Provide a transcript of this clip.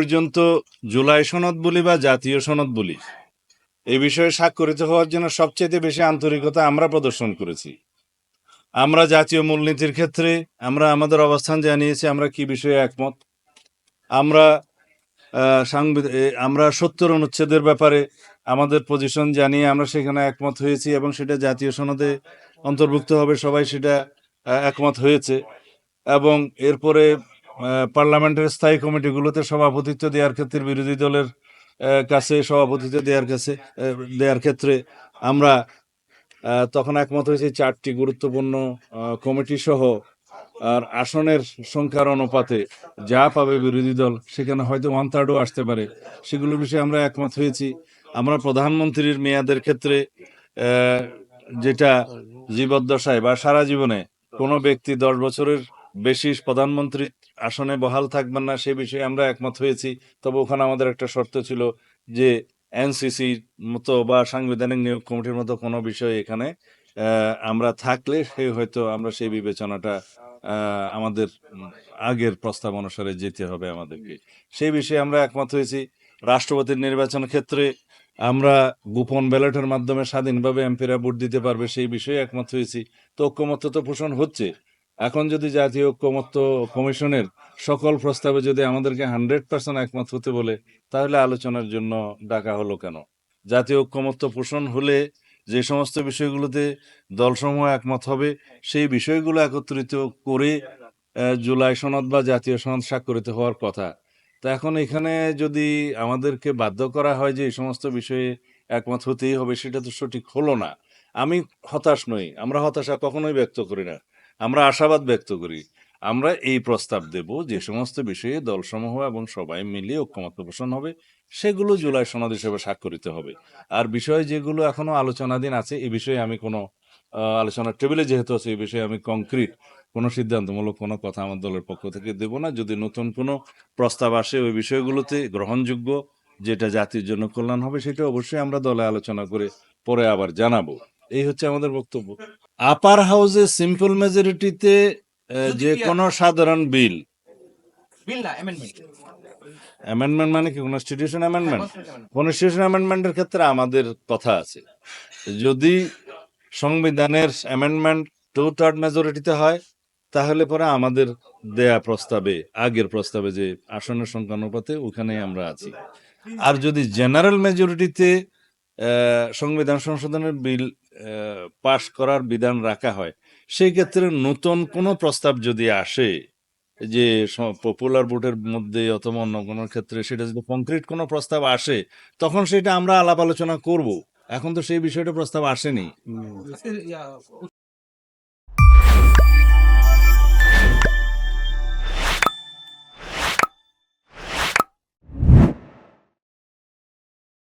পর্যন্ত জুলাই সনদ বলি বা জাতীয় সনদ বলি, এ বিষয়ে স্বাক্ষরিত হওয়ার জন্য সবচেয়ে বেশি আন্তরিকতা আমরা প্রদর্শন করেছি। আমরা জাতীয় মূলনীতির ক্ষেত্রে আমরা আমাদের অবস্থান জানিয়েছি, আমরা কি বিষয়ে একমত। আমরা আমরা ৭০ অনুচ্ছেদের ব্যাপারে আমাদের পজিশন জানিয়ে আমরা সেখানে একমত হয়েছি এবং সেটা জাতীয় সনদে অন্তর্ভুক্ত হবে, সবাই সেটা একমত হয়েছে। এবং এরপরে পার্লামেন্টের স্থায়ী কমিটিগুলোতে সভাপতিত্ব দেওয়ার ক্ষেত্রে বিরোধী দলের কাছে সভাপতিত্ব দেওয়ার ক্ষেত্রে আমরা তখন একমত হয়েছে 4টি গুরুত্বপূর্ণ কমিটি সহ। আর আসনের সংখ্যার অনুপাতে যা পাবে বিরোধী দল সেখানে হয়তো 1/3ও আসতে পারে, সেগুলো বিষয়ে আমরা একমত হয়েছি। আমরা প্রধানমন্ত্রীর মেয়াদের ক্ষেত্রে যেটা জীবদ্দশায় বা সারা জীবনে কোনো ব্যক্তি 10 বছরের বেশি প্রধানমন্ত্রী আসনে বহাল থাকবেন না, সে বিষয়ে আমরা একমত হয়েছি। তবে ওখানে আমাদের একটা শর্ত ছিল যে এনসিসির মতো বা সাংবিধানিক নিয়োগ কমিটির মতো কোনো বিষয় এখানে আমরা থাকলে সে হয়তো আমরা সেই বিবেচনাটা আমাদের আগের প্রস্তাব অনুসারে যেতে হবে আমাদেরকে, সেই বিষয়ে আমরা একমত হয়েছি। রাষ্ট্রপতির নির্বাচন ক্ষেত্রে আমরা গোপন ব্যালটের মাধ্যমে স্বাধীনভাবে এমপিরা ভোট দিতে পারবে, সেই বিষয়ে একমত হয়েছি। তো ঐক্যমত্য তো পোষণ হচ্ছে। এখন যদি জাতীয় ঐক্যমত্য কমিশনের সকল প্রস্তাবে যদি আমাদেরকে 100% একমত হতে বলে, তাহলে আলোচনার জন্য ডাকা হলো কেন? জাতীয় ঐক্যমত্য পোষণ হলে যে সমস্ত বিষয়গুলোতে দলসমূহ একমত হবে, সেই বিষয়গুলো একত্রিত করে জুলাই সনদ বা জাতীয় সনদ স্বাক্ষরিত হওয়ার কথা। তো এখন এখানে যদি আমাদেরকে বাধ্য করা হয় যে এই সমস্ত বিষয়ে একমত হতেই হবে, সেটা তো সঠিক হলো না। আমি হতাশ নই, আমরা হতাশা কখনোই ব্যক্ত করি না, আমরা আশাবাদ ব্যক্ত করি। আমরা এই প্রস্তাব দেব যে সমস্ত বিষয়ে দলসমূহ এবং সবাই মিলিয়ে ঐক্যমত্য পোষণ হবে, সেগুলো জুলাই সনদ হিসেবে স্বাক্ষরিত হবে। আর বিষয় যেগুলো এখনো আলোচনাধীন আছে, এই বিষয়ে আমি কোনো আলোচনার টেবিলে যেহেতু আছে, এই বিষয়ে আমি কংক্রিট কোনো সিদ্ধান্তমূলক কোনো কথা আমার দলের পক্ষ থেকে দেব না। যদি নতুন কোনো প্রস্তাব আসে ওই বিষয়গুলোতে গ্রহণযোগ্য, যেটা জাতির জন্য কল্যাণ হবে, সেটা অবশ্যই আমরা দলে আলোচনা করে পরে আবার জানাবো। এই হচ্ছে আমাদের বক্তব্য। আপার হাউসে সিম্পল মেজরিটিতে যে কোনো সাধারণ বিল, অ্যামেন্ডমেন্ট মানে কি কনস্টিটিউশন অ্যামেন্ডমেন্ট? কনস্টিটিউশন অ্যামেন্ডমেন্টের ক্ষেত্রে আমাদের কথা আছে, যদি সংবিধানের অ্যামেন্ডমেন্ট 2/3 মেজরিটিতে হয়, তাহলে পরে আমাদের দেয়া প্রস্তাবে, আগের প্রস্তাবে যে আসনের সংখ্যা অনুপাতে ওখানে আমরা আছি। আর যদি জেনারেল মেজরিটিতে সংবিধান সংশোধনের বিল পাশ করার বিধান রাখা হয়, সেই ক্ষেত্রে নতুন কোনো প্রস্তাব যদি আসে যে পপুলার ভোটের মধ্যে অথবা অন্য কোনো ক্ষেত্রে, সেটা যদি কংক্রিট কোনো প্রস্তাব আসে, তখন সেটা আমরা আলাপ আলোচনা করব। এখন তো সেই বিষয়টা প্রস্তাব আসেনি।